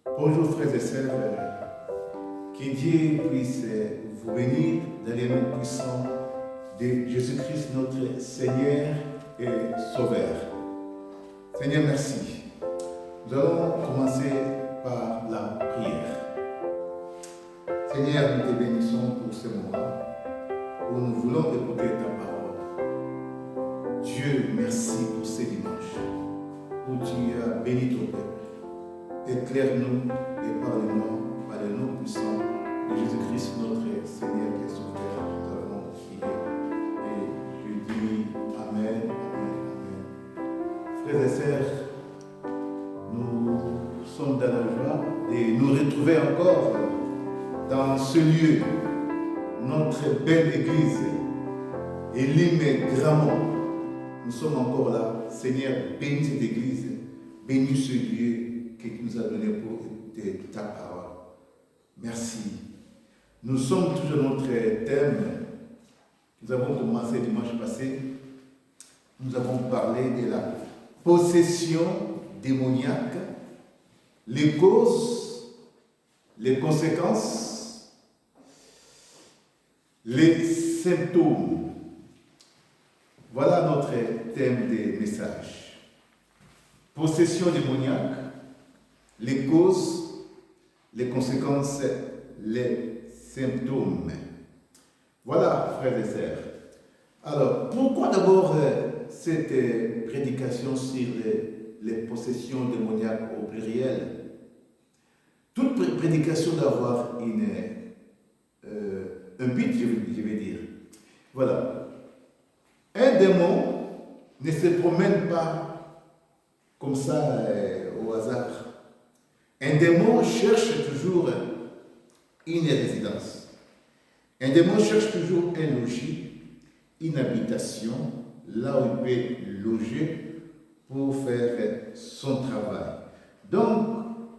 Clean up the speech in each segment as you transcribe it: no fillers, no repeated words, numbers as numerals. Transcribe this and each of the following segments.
Bonjour frères et sœurs, que Dieu puisse vous bénir dans les noms puissants de Jésus-Christ notre Seigneur et Sauveur. Seigneur, merci. Nous allons commencer par la prière. Seigneur, nous te bénissons pour ce moment où nous voulons écouter ta parole. Dieu, merci pour ce dimanche où tu as béni ton peuple. Éclaire-nous et parle-nous par le nom puissant de Jésus-Christ, notre Seigneur et Sauveur. Nous avons prié. Et je dis Amen, Amen, Amen. Frères et sœurs, nous sommes dans la joie de nous retrouver encore dans ce lieu, notre belle église, Elim Gramont. Nous sommes encore là. Seigneur, bénis cette église, bénis ce lieu que tu nous as donné pour écouter ta parole. Merci. Nous sommes toujours dans notre thème. Nous avons commencé dimanche passé. Nous avons parlé de la possession démoniaque, les causes, les conséquences, les symptômes. Voilà notre thème des messages. Possession démoniaque, les causes, les conséquences, les symptômes. Voilà, frères et sœurs. Alors, pourquoi d'abord cette prédication sur les possessions démoniaques au pluriel? Toute prédication doit avoir un but, je vais dire. Voilà. Un démon ne se promène pas comme ça au hasard. Un démon cherche toujours une résidence. Un démon cherche toujours un logis, une habitation, là où il peut loger pour faire son travail. Donc,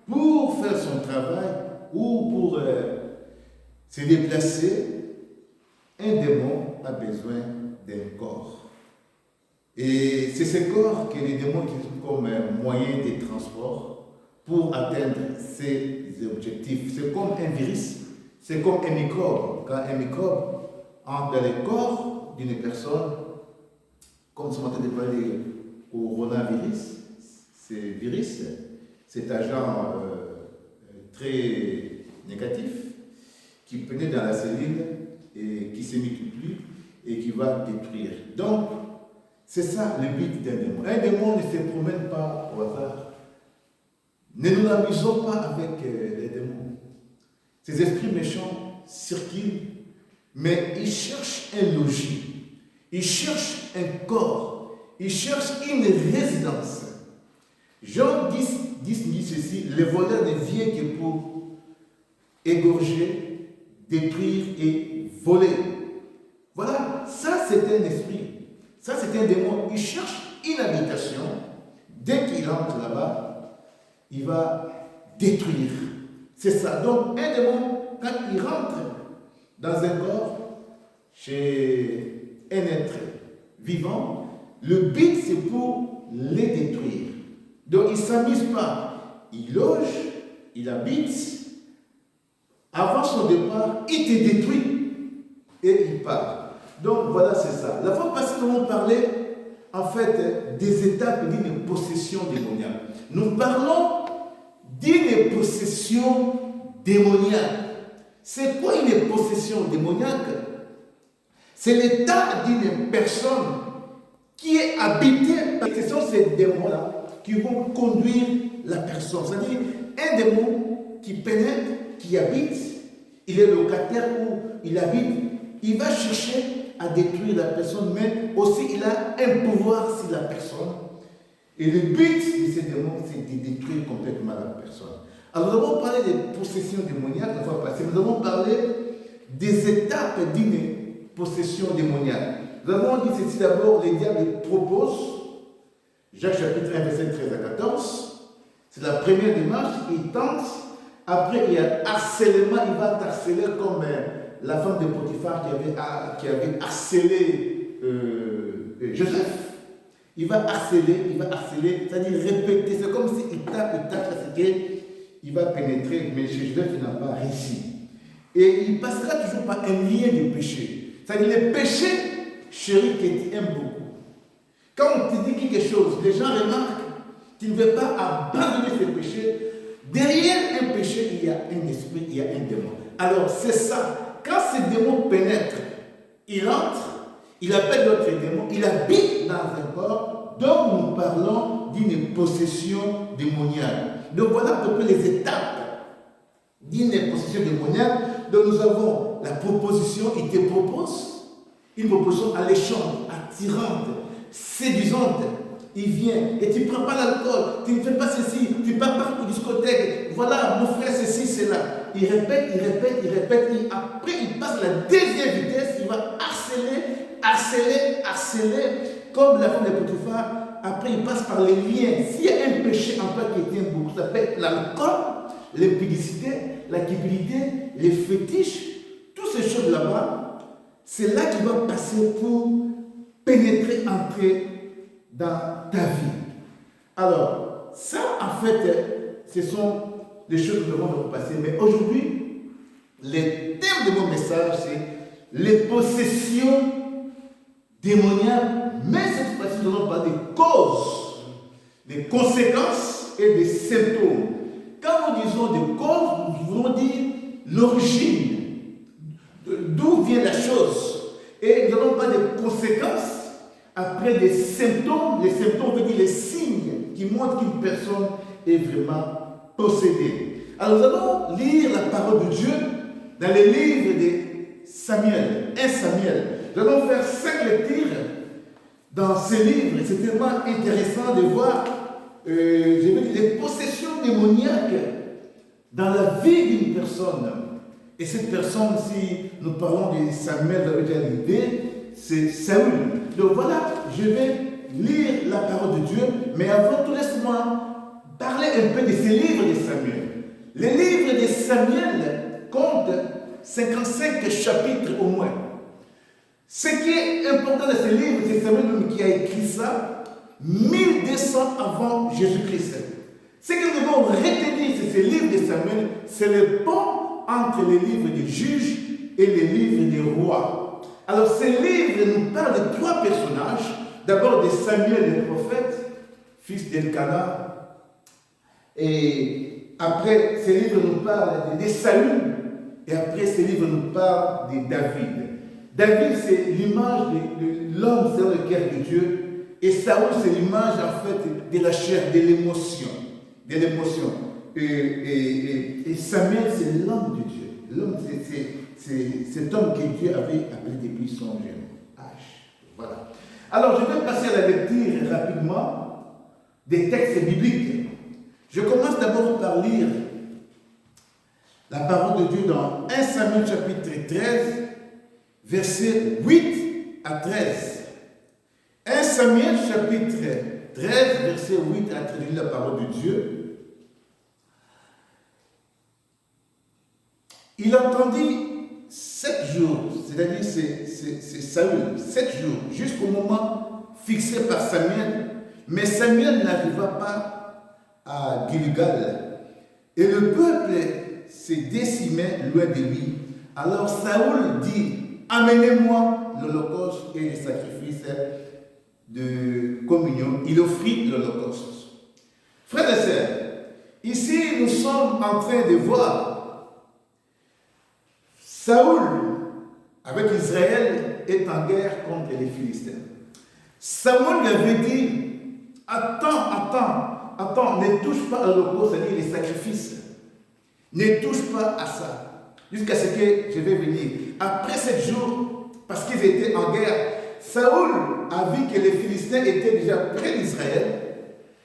pour faire son travail ou pour se déplacer, un démon a besoin d'un corps. Et c'est ce corps que les démons utilisent comme moyen de transport pour atteindre ses objectifs. C'est comme un virus, c'est comme un microbe. Quand un microbe entre dans le corps d'une personne, comme ce matin de parler coronavirus, cet agent très négatif qui pénètre dans la cellule et qui se multiplie et qui va détruire. Donc, c'est ça le but d'un démon. Un démon ne se promène pas au hasard. Ne nous amusons pas avec les démons. Ces esprits méchants circulent, mais ils cherchent un logis, ils cherchent un corps, ils cherchent une résidence. Jean 10 dit ceci: le voleur ne vient que pour égorger, détruire et voler. Voilà, ça c'est un esprit, ça c'est un démon. Il cherche une habitation. Dès qu'il entre là-bas, il va détruire. C'est ça. Donc, un démon, quand il rentre dans un corps, chez un être vivant, le but c'est pour les détruire. Donc, il ne s'amuse pas. Il loge, il habite. Avant son départ, il te détruit et il part. Donc, voilà, c'est ça. La fois passée, nous avons parlé, en fait, des étapes d'une possession démoniaque. Nous parlons d'une possession démoniaque. C'est quoi une possession démoniaque? C'est l'état d'une personne qui est habitée par ces démons-là qui vont conduire la personne. C'est-à-dire un démon qui pénètre, qui habite, il est locataire où il habite, il va chercher à détruire la personne, mais aussi il a un pouvoir sur la personne. Et le but de ces démons, c'est de détruire complètement la personne. Alors, nous avons parlé des possessions démoniaques la fois passée. Nous avons parlé des étapes d'une possession démoniaque. Nous avons dit ceci d'abord: le diable propose, Jacques chapitre 1, verset 13 à 14. C'est la première démarche, il tente. Après, il y a harcèlement, il va harceler comme la femme de Potiphar qui avait harcelé Joseph. Il va harceler, c'est-à-dire répéter. C'est comme s'il tape, c'est il va pénétrer, mais chez Joseph, il n'a pas réussi. Et il passera toujours par un lien de péché. C'est-à-dire les péchés, chérie, que tu aimes beaucoup. Quand on te dit quelque chose, les gens remarquent, tu ne veux pas abandonner ce péché. Derrière un péché, il y a un esprit, il y a un démon. Alors c'est ça. Quand ce démon pénètre, il entre, il appelle d'autres démons, il habite dans un corps, donc nous parlons d'une possession démoniaque. Donc voilà un peu les étapes d'une possession démoniaque. Donc nous avons la proposition, il te propose une proposition alléchante, attirante, séduisante. Il vient et tu ne prends pas l'alcool, tu ne fais pas ceci, tu ne pars pas aux discothèques. Voilà, mon frère, ceci, cela. Il répète, et après il passe à la deuxième vitesse, il va harceler, comme la femme de Potiphar. Après, il passe par les liens. S'il y a un péché en toi qui tient beaucoup, ça s'appelle l'alcool, l'impudicité, la cupidité, les fétiches, toutes ces choses là-bas, c'est là qu'il va passer pour pénétrer, entrer dans ta vie. Alors, ça, en fait, ce sont les choses que nous devons repasser. Mais aujourd'hui, le thème de mon message, c'est les possessions démoniaques. Mais cette fois-ci, nous allons parler des causes, des conséquences et des symptômes. Quand nous disons des causes, nous voulons dire l'origine, d'où vient la chose. Et nous allons parler des conséquences. Après des symptômes, les symptômes veulent dire les signes qui montrent qu'une personne est vraiment possédée. Alors nous allons lire la parole de Dieu dans les livres de Samuel, 1 Samuel. Nous allons faire 5 lectures dans ces livres. C'est tellement intéressant de voir les possessions démoniaques dans la vie d'une personne. Et cette personne, si nous parlons de Samuel, vous avez déjà l'idée, c'est Saül. Donc voilà, je vais lire la parole de Dieu, mais avant tout, laisse-moi parler un peu de ces livres de Samuel. Les livres de Samuel comptent 55 chapitres au moins. Ce qui est important dans ces livres, c'est Samuel qui a écrit ça 1200 avant Jésus-Christ. Ce que nous devons retenir sur ces livres de Samuel, c'est le pont entre les livres des juges et les livres des rois. Alors ces livres nous parlent de 3 personnages. D'abord de Samuel le prophète, fils d'Elkana. Et après, ces livres nous parlent de Saül. Et après, ces livres nous parlent de David. David, c'est l'image de l'homme selon le cœur de Dieu. Et Saül, c'est l'image en fait de la chair, de l'émotion. De l'émotion. Et Samuel, c'est l'homme de Dieu. L'homme, c'est cet homme que Dieu avait appelé depuis son jeune âge. Voilà. Alors, je vais passer à la lecture rapidement des textes bibliques. Je commence d'abord par lire la parole de Dieu dans 1 Samuel chapitre 13, versets 8 à 13. 1 Samuel chapitre 13, verset 8 à 13, la parole de Dieu. Il entendit 7 jours, c'est-à-dire c'est Saül, 7 jours, jusqu'au moment fixé par Samuel. Mais Samuel n'arriva pas à Gilgal. Et le peuple se décimait loin de lui. Alors Saül dit, amenez-moi l'holocauste et les sacrifices de communion. Il offrit l'holocauste. Frères et sœurs, ici nous sommes en train de voir Saül, avec Israël, est en guerre contre les Philistins. Samuel lui avait dit, attends, ne touche pas à l'holocauste, c'est-à-dire les sacrifices. Ne touche pas à ça. Jusqu'à ce que je vais venir. Après 7 jours, parce qu'ils étaient en guerre, Saül a vu que les Philistins étaient déjà près d'Israël.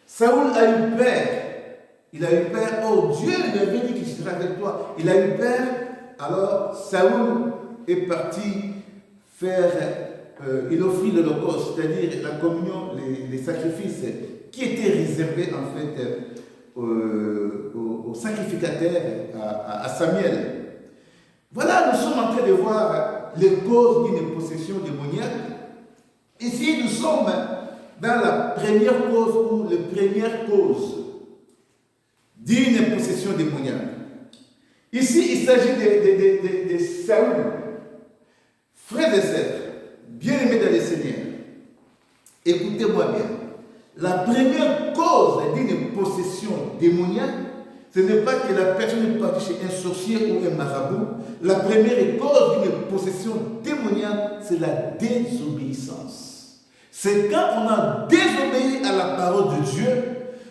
Saül a eu peur. Il a eu peur. Oh, Dieu lui avait dit qu'il serait avec toi. Il a eu peur. Alors, Saül est parti faire, il offrit l'holocauste, c'est-à-dire la communion, les sacrifices qui étaient réservés en fait aux sacrificateurs, à Samuel. Voilà, nous sommes en train de voir les causes d'une possession démoniaque. Ici, nous sommes dans la première cause ou la première cause d'une possession démoniaque. Ici, il s'agit de Saül. Frères et sœurs, bien-aimés dans le Seigneur, écoutez-moi bien. La première cause d'une possession démoniaque, ce n'est pas que la personne est partie chez un sorcier ou un marabout. La première cause d'une possession démoniaque, c'est la désobéissance. C'est quand on a désobéi à la parole de Dieu,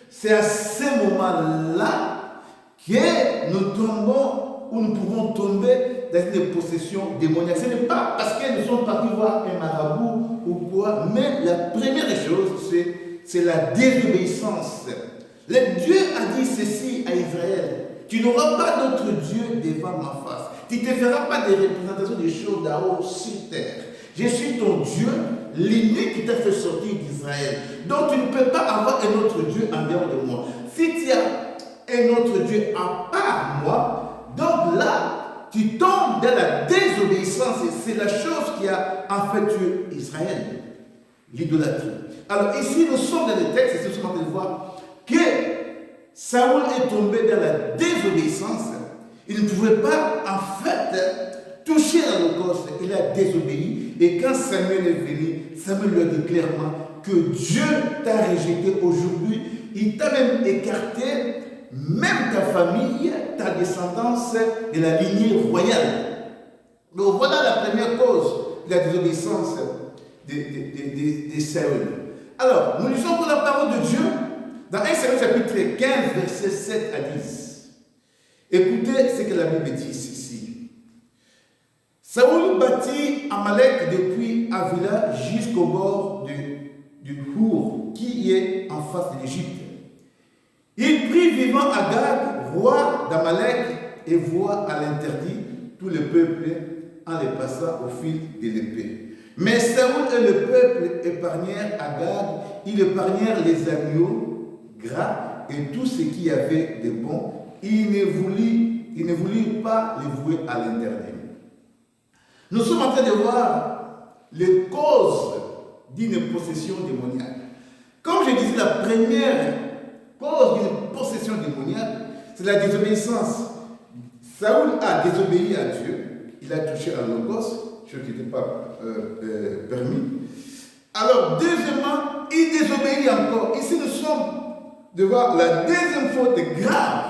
c'est à ce moment-là que nous tombons ou nous pouvons tomber dans une possession démoniaque. Ce n'est pas parce que nous sommes partis voir un marabout ou quoi, mais la première chose, c'est la désobéissance. Le Dieu a dit ceci à Israël: tu n'auras pas d'autre Dieu devant ma face. Tu ne te feras pas des représentations des choses d'en haut sur terre. Je suis ton Dieu, l'unique qui t'a fait sortir d'Israël. Donc tu ne peux pas avoir un autre Dieu en dehors de moi. Si tu as un autre Dieu à part moi, donc là, tu tombes dans la désobéissance. Et c'est la chose qui a en fait tué Israël, l'idolâtrie. Alors ici, nous sommes dans le texte, et nous sommes en train de voir que Saül est tombé dans la désobéissance. Il ne pouvait pas en fait toucher l'Holocauste. Il a désobéi. Et quand Samuel est venu, Samuel lui a dit clairement que Dieu t'a rejeté aujourd'hui. Il t'a même écarté, même ta famille, ta descendance de la lignée royale. Donc voilà la première cause de la désobéissance de Saül. Alors, nous lisons pour la parole de Dieu dans 1 Samuel chapitre 15, versets 7 à 10. Écoutez ce que la Bible dit ici. Saül bâtit Amalek depuis Avila jusqu'au bord du cours qui est en face de l'Égypte. Il prit vivant Agag, roi d'Amalek, et voua à l'interdit tout le peuple en les passant au fil de l'épée. Mais Saül et le peuple épargnèrent Agag, ils épargnèrent les agneaux gras et tout ce qu'il y avait de bon. Ils ne voulurent pas les vouer à l'interdit. Nous sommes en train de voir les causes d'une possession démoniaque. Comme je disais, la première cause d'une possession démoniaque, c'est la désobéissance. Saül a désobéi à Dieu. Il a touché à l'Holocauste, chose qui n'était pas permis. Alors, deuxièmement, il désobéit encore. Ici, nous sommes devant la deuxième faute grave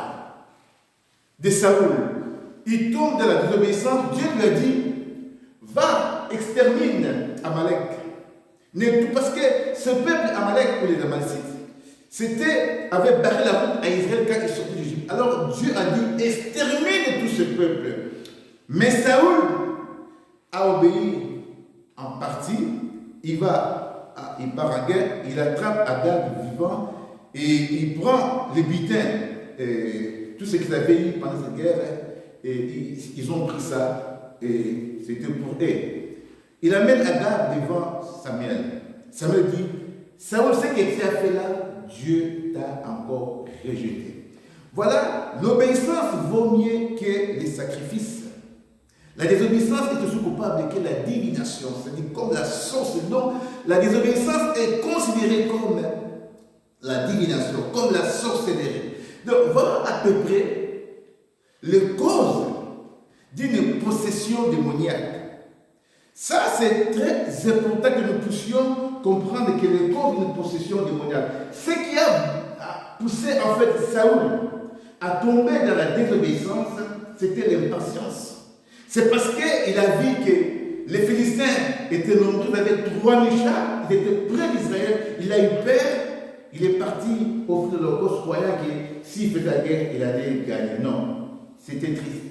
de Saül. Il tombe dans la désobéissance. Dieu lui a dit: va, extermine Amalek. Parce que ce peuple Amalek, ou les Amalécites, avait barré la route à Israël quand il sortait d'Égypte. Alors Dieu a dit: extermine tout ce peuple. Mais Saül a obéi en partie. Il part en guerre, il attrape Agag vivant et il prend les butins, tout ce qu'ils avaient eu pendant cette guerre, et ils ont pris ça, et c'était pour eux. Il amène Agag devant Samuel. Samuel dit: Saül, ce que tu as fait là, Dieu t'a encore rejeté. Voilà, l'obéissance vaut mieux que les sacrifices. La désobéissance est aussi coupable que la divination, c'est-à-dire comme la sorcellerie. Donc, la désobéissance est considérée comme la divination, comme la sorcellerie. Donc, voilà à peu près les causes d'une possession démoniaque. Ça, c'est très important que nous puissions comprendre que les causes d'une possession démoniaque, ce qui a poussé en fait Saül à tomber dans la désobéissance, c'était l'impatience. C'est parce qu'il a vu que les Philistins étaient nombreux, ils avaient 3000 chars, ils étaient près d'Israël, il a eu peur, il est parti au fond de l'Holocauste, croyant que s'il faisait la guerre, il allait gagner. Non, c'était triste.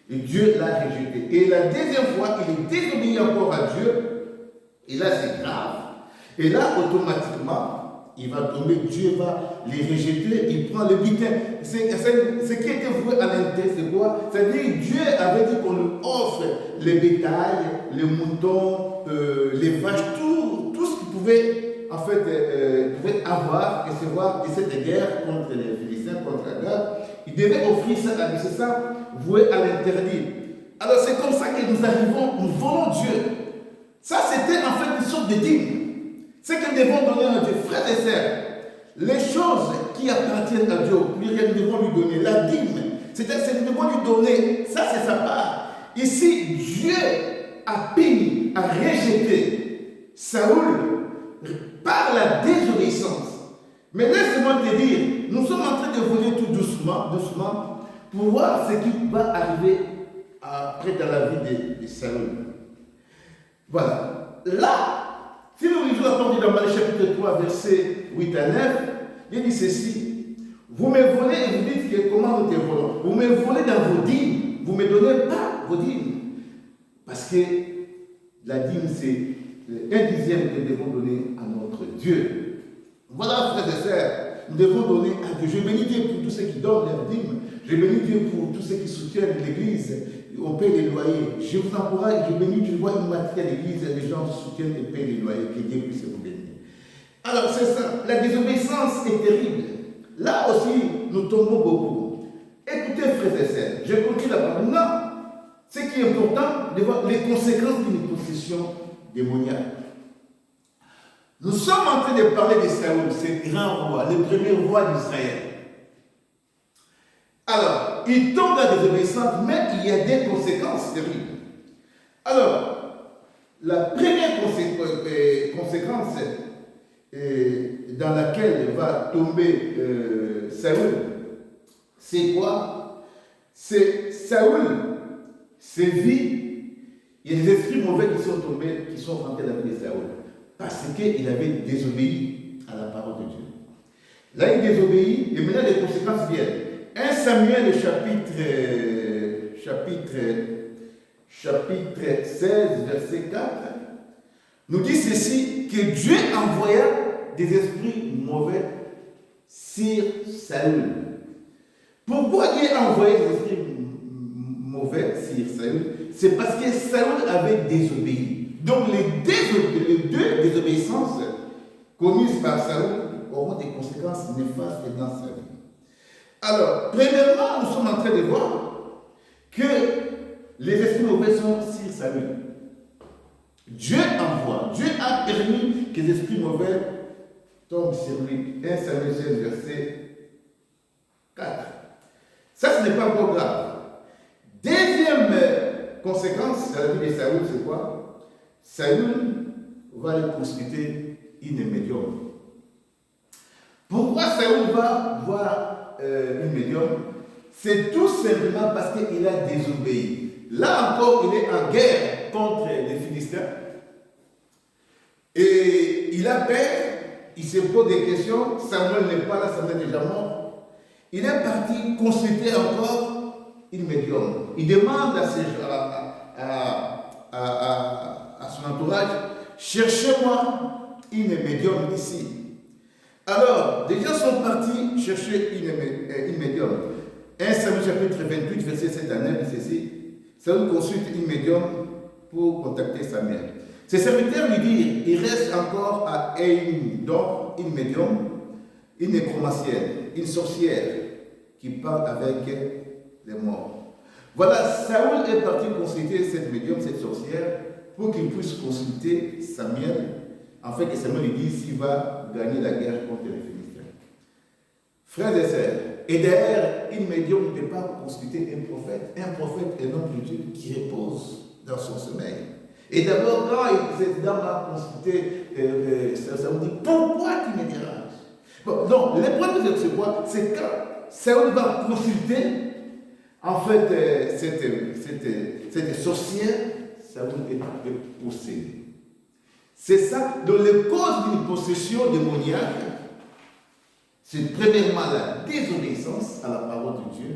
Et Dieu l'a rejeté. Et la deuxième fois, il est désobéi encore à Dieu, et là c'est grave. Et là, automatiquement, il va tomber, Dieu va les rejeter, il prend le butin. Ce qui était voué à l'intérêt, c'est quoi? C'est-à-dire Dieu avait dit qu'on lui offre les bétails, les moutons, les vaches, tout ce qu'il pouvait en fait pouvait avoir, recevoir de cette guerre contre les Philistins, contre Agag. Il devait offrir ça à lui, c'est ça, voué à l'interdit. Alors c'est comme ça que nous arrivons, nous volons Dieu. Ça c'était en fait une sorte de dîme. C'est que nous devons donner à Dieu, frères et sœurs, les choses qui appartiennent à Dieu, au pluriel, nous devons lui donner. La dîme, c'est-à-dire que nous devons lui donner, ça c'est sa part. Ici, Dieu a puni, a rejeté Saoul par la désobéissance. Mais laisse-moi te dire, nous sommes en train de voler tout doucement, doucement, pour voir ce qui va arriver après dans la vie de Saoul. Voilà. Là, si nous lisons la parole dans Matthieu chapitre 3, versets 8 à 9, il dit ceci. Vous me volez et vous dites que comment nous te volons. Vous me volez dans vos dîmes. Vous ne me donnez pas vos dîmes. Parce que la dîme, c'est 1/10 que nous devons donner à notre Dieu. Voilà, frères et sœurs, nous devons donner à Dieu. Je bénis Dieu pour tous ceux qui donnent leur dîme. Je bénis Dieu pour tous ceux qui soutiennent l'Église. On paye les loyers. Je vous encourage, je bénis, tu vois une matière à l'Église, les gens soutiennent et payent les loyers. Que Dieu puisse vous bénir. Alors, c'est ça. La désobéissance est terrible. Là aussi, nous tombons beaucoup. Écoutez, frères et sœurs, je continue la parole. Non. Ce qui est important, de voir les conséquences d'une possession démoniaque. Nous sommes en train de parler de Saoul, ce grand roi, le premier roi d'Israël. Alors, il tombe dans la désobéissance, mais il y a des conséquences terribles. Alors, la première conséquence dans laquelle va tomber Saoul, c'est quoi? C'est Saoul, ses vies, il y a des esprits mauvais qui sont tombés, qui sont rentrés dans la vie de Saoul. Parce qu'il avait désobéi à la parole de Dieu. Là, il désobéit, et maintenant les conséquences viennent. 1 Samuel, le chapitre 16, verset 4, nous dit ceci, que Dieu envoya des esprits mauvais sur Saül. Pourquoi Dieu a envoyé des esprits mauvais sur Saül? C'est parce que Saül avait désobéi. Donc les deux désobéissances commises par Saül auront des conséquences néfastes dans sa vie. Alors, premièrement, nous sommes en train de voir que les esprits mauvais sont sur Saül. Dieu envoie, Dieu a permis que les esprits mauvais tombent sur lui. 1 Samuel 16, verset 4. Ça, ce n'est pas encore grave. Deuxième conséquence de la vie de Saül, c'est quoi? Saül va lui consulter une médium. Pourquoi Saül va voir une médium? C'est tout simplement parce qu'il a désobéi. Là encore, il est en guerre contre les Philistins. Et il a peur, il se pose des questions. Samuel n'est pas là, Samuel est déjà mort. Il est parti consulter encore une médium. Il demande à son entourage, cherchez-moi une médium ici. Alors, des gens sont partis chercher une médium. 1 Samuel chapitre 28, verset 7 à 9, dit ceci. Saül consulte une médium pour contacter Samuel. Ses serviteurs lui disent, il reste encore à Endor une médium, une nécromancienne, une sorcière qui parle avec les morts. Voilà, Saül est parti consulter cette médium, cette sorcière, pour qu'il puisse consulter Samuel, afin que Samuel lui dise s'il va gagner la guerre contre les Philistins. Frères et sœurs, et derrière, une médium ne peut pas consulter un prophète. Un prophète est un homme de Dieu qui repose dans son sommeil. Et d'abord, quand cette dame a consulté, ça me dit, pourquoi tu me déranges? Bon, donc, le problème c'est quoi? C'est quand Saül va consulter, en fait, cette sorcière, Saül est possédé. C'est ça, donc les causes d'une possession démoniaque, c'est premièrement la désobéissance à la parole de Dieu.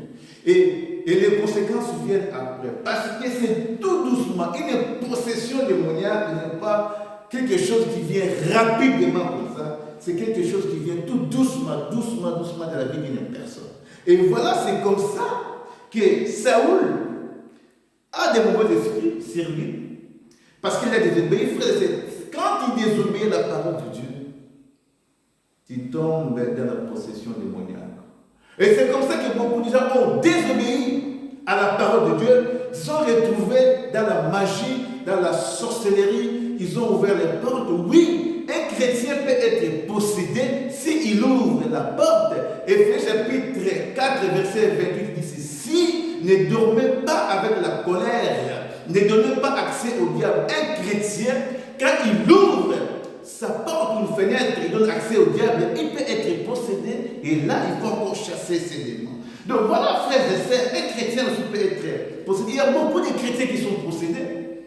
Et les conséquences viennent après. Parce que c'est tout doucement. Une possession démoniaque n'est pas quelque chose qui vient rapidement comme ça. C'est quelque chose qui vient tout doucement, doucement, doucement dans la vie d'une personne. Et voilà, c'est comme ça que Saül a des mauvais esprits sur lui. Parce qu'il a désobéi, frère. Quand il désobéit à la parole de Dieu, tu tombes dans la possession démoniaque. Et c'est comme ça que beaucoup de gens ont désobéi à la parole de Dieu, sont retrouvés dans la magie, dans la sorcellerie, ils ont ouvert les portes. Oui, un chrétien peut être possédé s'il ouvre la porte. Éphésiens chapitre 4, verset 28 dit ceci, ne dormez pas avec la colère, ne donnez pas accès au diable. Un chrétien, quand il ouvre sa porte ou une fenêtre, il donne accès au diable, il peut être possédé, et là, il faut encore chasser ces démons. Donc voilà, frères et sœurs, un chrétien aussi peut être possédé. Il y a beaucoup de chrétiens qui sont possédés.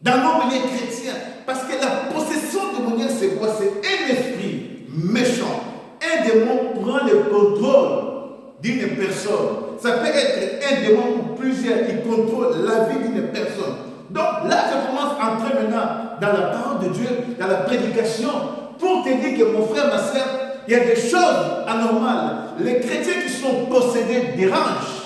Dans le milieu chrétien, parce que la possession démoniaque, c'est quoi? C'est un esprit méchant. Un démon prend le contrôle d'une personne. Ça peut être un démon ou plusieurs qui contrôlent la vie d'une personne. Donc là, je commence à entrer maintenant dans la parole de Dieu, dans la prédication, pour te dire que mon frère, ma soeur, il y a des choses anormales. Les chrétiens qui sont possédés dérangent.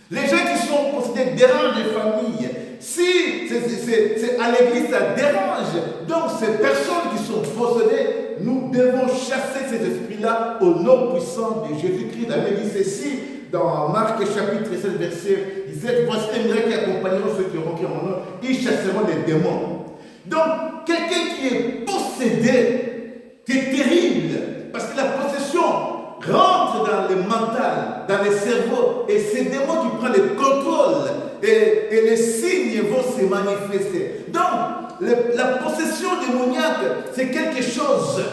Les gens qui sont possédés dérangent les familles. Si c'est à l'église, ça dérange. Donc ces personnes qui sont possédées, nous devons chasser ces esprits-là au nom puissant de Jésus-Christ. La Bible dit ceci dans Marc chapitre 16, verset 17. Voici les miracles qui accompagneront ceux qui auront cru en mon nom. Ils chasseront les démons. Donc quelqu'un qui est possédé, c'est terrible. Parce que la possession rentre dans le mental, dans le cerveau, et ces démons qui prennent le contrôle, et les signes vont se manifester. Donc, la possession démoniaque, c'est quelque chose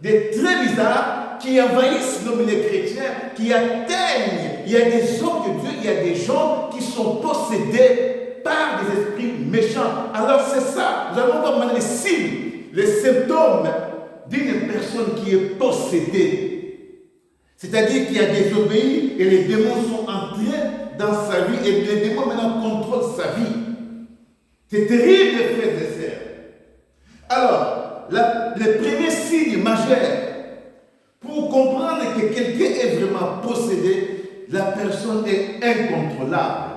de très bizarre qui envahissent les chrétiens, qui atteignent. Il y a des hommes de Dieu, il y a des gens qui sont possédés par des esprits méchants. Alors c'est ça, nous allons voir maintenant les signes, les symptômes d'une personne qui est possédée. C'est-à-dire qu'il a désobéi et les démons sont entrés dans sa vie et les démons maintenant contrôlent sa vie. C'est terrible, frères et sœurs. Alors, le premier signe majeur pour comprendre que quelqu'un est vraiment possédé, la personne est incontrôlable.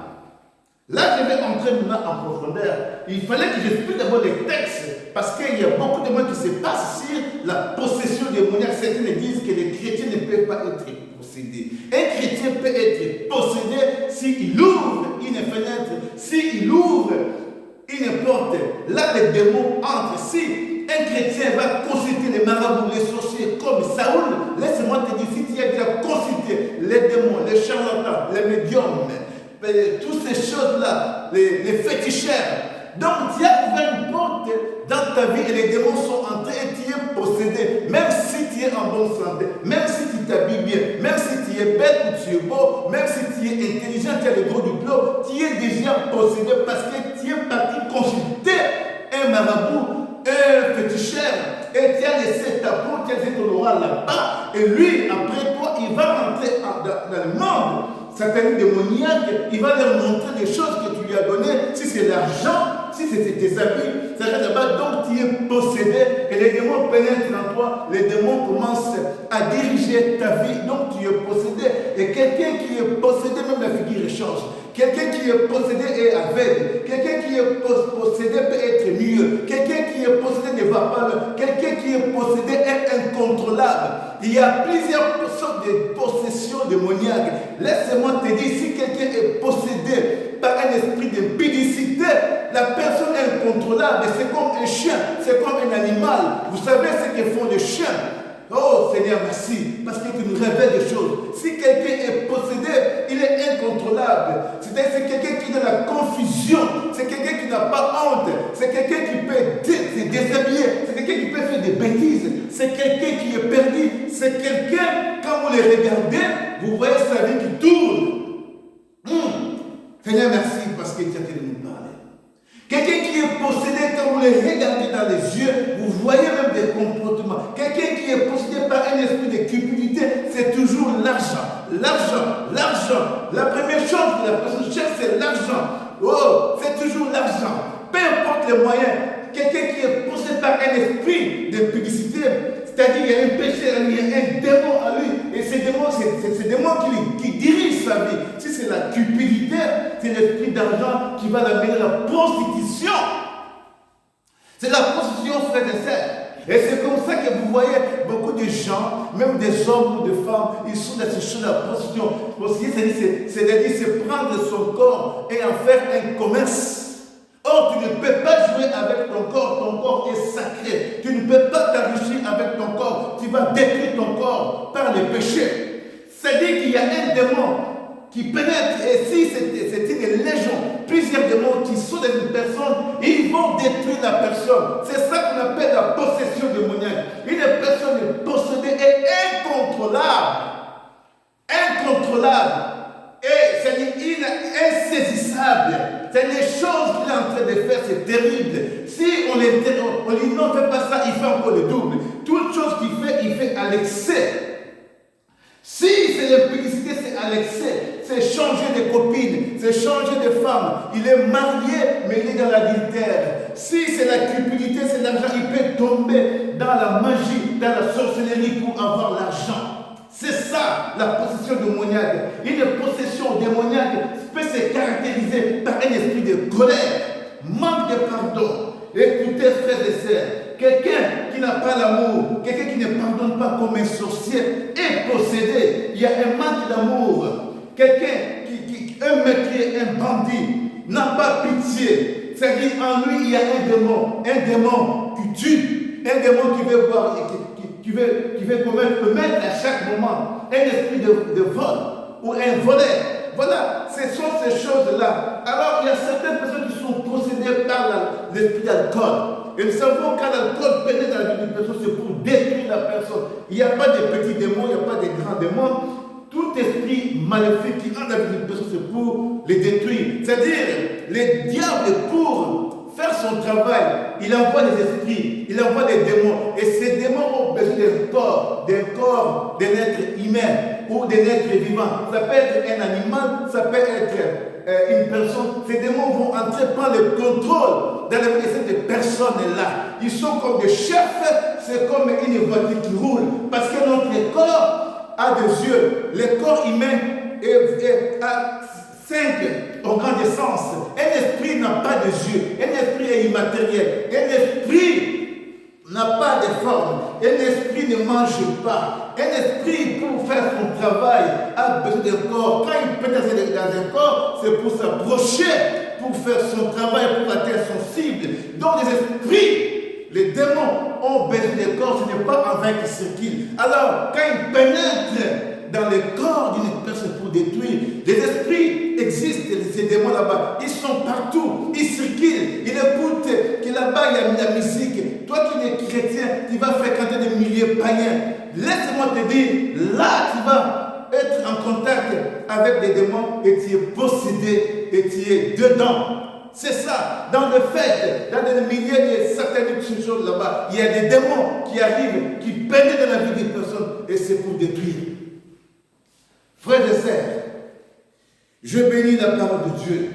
Là, je vais entrer maintenant en profondeur. Il fallait que j'explique d'abord les textes, parce qu'il y a beaucoup de mots qui se passent sur la possession démoniaque. Certains disent que les chrétiens ne peuvent pas être possédés. Un chrétien peut être possédé s'il ouvre une fenêtre, s'il ouvre une porte. Là, les démons entrent. Si un chrétien va consulter les marabouts, les sorciers comme Saoul, laisse-moi te dire, si tu as déjà consulté les démons, les charlatans, les médiums, toutes ces choses-là, les féticheurs. Donc, tu as ouvert une porte dans ta vie et les démons sont entrés et tu es possédé. Même si tu es en bonne santé, même si tu t'habilles bien, même si tu es belle ou tu es beau, même si tu es intelligent, tu as le gros diplôme, tu es déjà possédé parce que tu es parti consulter un marabout, un féticheur, et tu as laissé ta peau, tu as laissé ton oral là-bas, et lui, après toi, il va rentrer dans le monde satanique démoniaque, il va leur montrer des choses que tu lui as données, si c'est l'argent, si c'est tes habits, ça reste là-bas, donc tu es possédé, et les démons pénètrent en toi, les démons commencent à diriger ta vie, donc tu es possédé, et quelqu'un qui est possédé, même la figure change. Quelqu'un qui est possédé est aveugle. Quelqu'un qui est possédé peut être mieux. Quelqu'un qui est possédé ne va pas loin. Quelqu'un qui est possédé est incontrôlable. Il y a plusieurs sortes de possessions démoniaques. Laisse-moi te dire, si quelqu'un est possédé par un esprit d'impudicité, la personne est incontrôlable. C'est comme un chien, c'est comme un animal. Vous savez ce que font les chiens? Oh Seigneur, merci, parce que tu nous révèles des choses. Si quelqu'un est possédé, il est incontrôlable. C'est quelqu'un qui est dans la confusion. C'est quelqu'un qui n'a pas honte. C'est quelqu'un qui peut se déshabiller. C'est quelqu'un qui peut faire des bêtises. C'est quelqu'un qui est perdu. C'est quelqu'un, quand vous le regardez, vous voyez sa vie qui tourne. Seigneur, merci, parce que tu as été de nous parler. Quelqu'un qui est possédé, quand vous le regardez dans les yeux, vous voyez même des comportements. Quelqu'un qui est possédé par un esprit de cupidité, c'est toujours l'argent. L'argent, l'argent. La première chose que la personne cherche, c'est l'argent. Oh, c'est toujours l'argent. Peu importe les moyens. Quelqu'un qui est possédé par un esprit de publicité, c'est-à-dire qu'il y a un péché, il y a un démon à lui. Et ces démons, c'est ces démons qui dirigent sa vie. Si c'est la cupidité, c'est l'esprit d'argent qui va l'amener à la prostitution. C'est la prostitution, frères et sœurs. Et c'est comme ça que vous voyez beaucoup de gens, même des hommes ou des femmes, ils sont dans ces choses de la prostitution. C'est-à-dire, c'est prendre son corps et en faire un commerce. Oh, Or, tu ne peux pas jouer avec ton corps est sacré. Tu ne peux pas t'enrichir avec ton corps, tu vas détruire ton corps par les péchés. C'est-à-dire qu'il y a un démon qui pénètre, et si c'est une légion, plusieurs démons qui sont dans une personne, ils vont détruire la personne. C'est ça qu'on appelle la possession démoniaque. Une personne est possédée et incontrôlable. Incontrôlable. Et c'est-à-dire insaisissable. C'est les choses qu'il est en train de faire, c'est terrible. Si on dit non, fais pas ça, il fait encore le double. Toute chose qu'il fait, il fait à l'excès. Si c'est l'impudicité, c'est à l'excès. C'est changer de copine, c'est changer de femme. Il est marié, mais il est dans l'adultère. Si c'est la cupidité, c'est l'argent, il peut tomber dans la magie, dans la sorcellerie pour avoir l'argent. C'est ça, la possession démoniaque. Une possession démoniaque peut se caractériser par un esprit de colère, manque de pardon. Écoutez, frères et sœurs, quelqu'un qui n'a pas l'amour, quelqu'un qui ne pardonne pas comme un sorcier est possédé. Il y a un manque d'amour. Quelqu'un un mec qui est un bandit, n'a pas pitié. C'est-à-dire en lui, il y a un démon qui tue, un démon qui veut voir, qui veut commettre à chaque moment un esprit de vol ou un voleur. Voilà, ce sont ces choses-là. Alors, il y a certaines personnes qui sont possédées par l'esprit d'alcool. Et nous savons quand l'alcool pénètre dans la vie d'une personne, c'est pour détruire la personne. Il n'y a pas de petits démons, il n'y a pas de grands démons. Tout esprit maléfique qui entre dans la vie d'une personne, c'est pour les détruire. C'est-à-dire, les diables, pour faire son travail, il envoie des esprits, il envoie des démons. Et ces démons ont besoin d'un corps d'un être humain ou d'un être vivant. Ça peut être un animal, ça peut être une personne. Ces démons vont entrer, prendre le contrôle dans la vie de cette personne-là. Ils sont comme des chefs, c'est comme une voiture qui roule. Parce que notre corps a des yeux. Le corps humain a 5 organes de sens. Un esprit n'a pas de yeux. Un esprit est immatériel. Un esprit n'a pas de forme. Un esprit ne mange pas. Un esprit, pour faire son travail, a besoin d'un corps. Quand il peut être dans un corps, c'est pour s'approcher, pour faire son travail, pour atteindre son cible. Donc les esprits, les démons ont besoin des corps, ce n'est pas un vain qui circule. Alors, quand ils pénètrent dans le corps d'une personne pour détruire, les esprits existent, ces démons là-bas, ils sont partout, ils circulent, ils écoutent que là-bas il y a de la musique. Toi qui es chrétien, tu vas fréquenter des milieux païens. Laisse-moi te dire, là tu vas être en contact avec des démons et tu es possédé et tu es dedans. C'est ça. Dans le fait, dans des milliers de certaines choses là-bas, il y a des démons qui arrivent, qui pénètrent dans la vie des personnes et c'est pour détruire. Frères et sœurs, je bénis la parole de Dieu.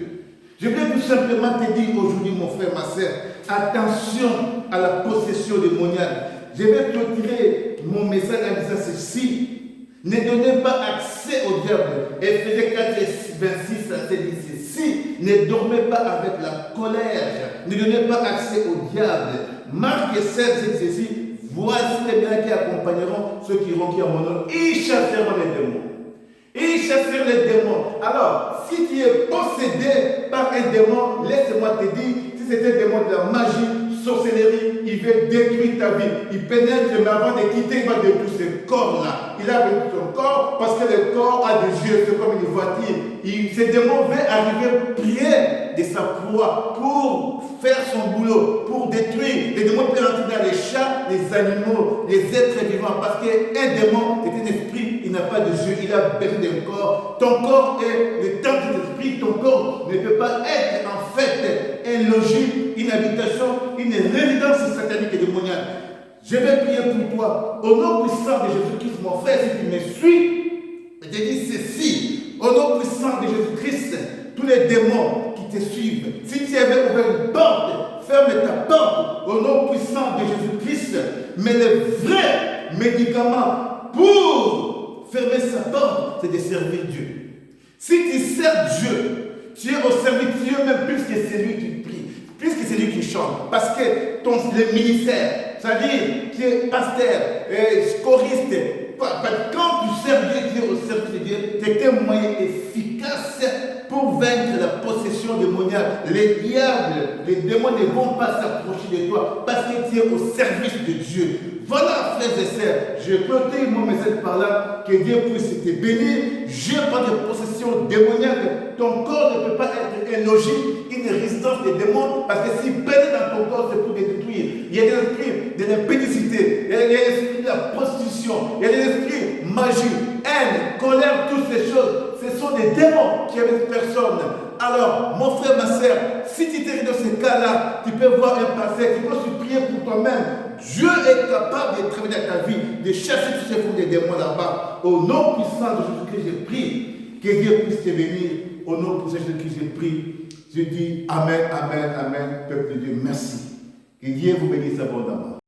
Je voulais tout simplement te dire aujourd'hui, mon frère, ma sœur, attention à la possession démoniaque. Je vais clôturer mon message en disant ceci. Ne donnez pas accès au diable. Éphésiens 4, 26, ça dit ceci. Ne dormez pas avec la colère. Ne donnez pas accès au diable. Marc 16, c'est ceci. Voici les biens qui accompagneront ceux qui iront qui en mon nom. Ils chasseront les démons. Ils chasseront les démons. Alors, si tu es possédé par un démon, laisse-moi te dire, si c'est un démon de la magie, sorcellerie, il veut détruire ta vie. Il pénètre, mais avant de quitter, il va détruire ce corps-là. Il a détruit son corps parce que le corps a des yeux, c'est comme une voiture. Ce démon veut arriver près de sa proie pour faire son boulot, pour détruire. Les démons peuvent entrer dans les chats, les animaux, les êtres vivants. Parce qu'un démon, c'est un esprit, il n'a pas de yeux, il a besoin d'un corps. Ton corps est le temple de l'esprit. Ton corps ne peut pas être en fait un logis, une habitation, une résidence satanique et démoniaque. Je vais prier pour toi. Au nom puissant de Jésus-Christ, mon frère, si tu me suis, je dis ceci. Au nom puissant de Jésus-Christ, tous les démons qui te suivent, si tu avais ouvert une porte, ferme ta porte. Au nom puissant de Jésus-Christ, mais le vrai médicament pour fermer sa porte, c'est de servir Dieu. Si tu sers Dieu, tu es au service de Dieu même plus que celui qui prie, plus que celui qui chante. Parce que le ministère, c'est-à-dire tu es pasteur, choriste, quand tu sers Dieu, tu es au service de Dieu, c'est un moyen efficace pour pour vaincre la possession démoniaque. Les diables, les démons ne vont pas s'approcher de toi parce que tu es au service de Dieu. Voilà, frères et sœurs, je clôture mon message par là, que Dieu puisse te bénir. Je pas de possession démoniaque. Ton corps ne peut pas être un logis, une résidence des démons, parce que s'il pénètre dans ton corps, c'est pour te détruire. Il y a des esprits de l'impédicité, il y a des esprits de la prostitution, il y a des esprits magie, haine, colère, toutes ces choses. Ce sont des démons qui avec personne. Alors, mon frère, ma soeur, si tu t'es dans ce cas-là, tu peux voir un passé, tu peux aussi prier pour toi-même. Dieu est capable de travailler dans ta vie, de chasser tous ces formes de démons là-bas. Au nom puissant de Jésus-Christ, je prie que Dieu puisse te bénir. Au nom puissant de Jésus-Christ, je prie. Je dis Amen, Amen, Amen, peuple de Dieu, merci. Que Dieu vous bénisse abondamment.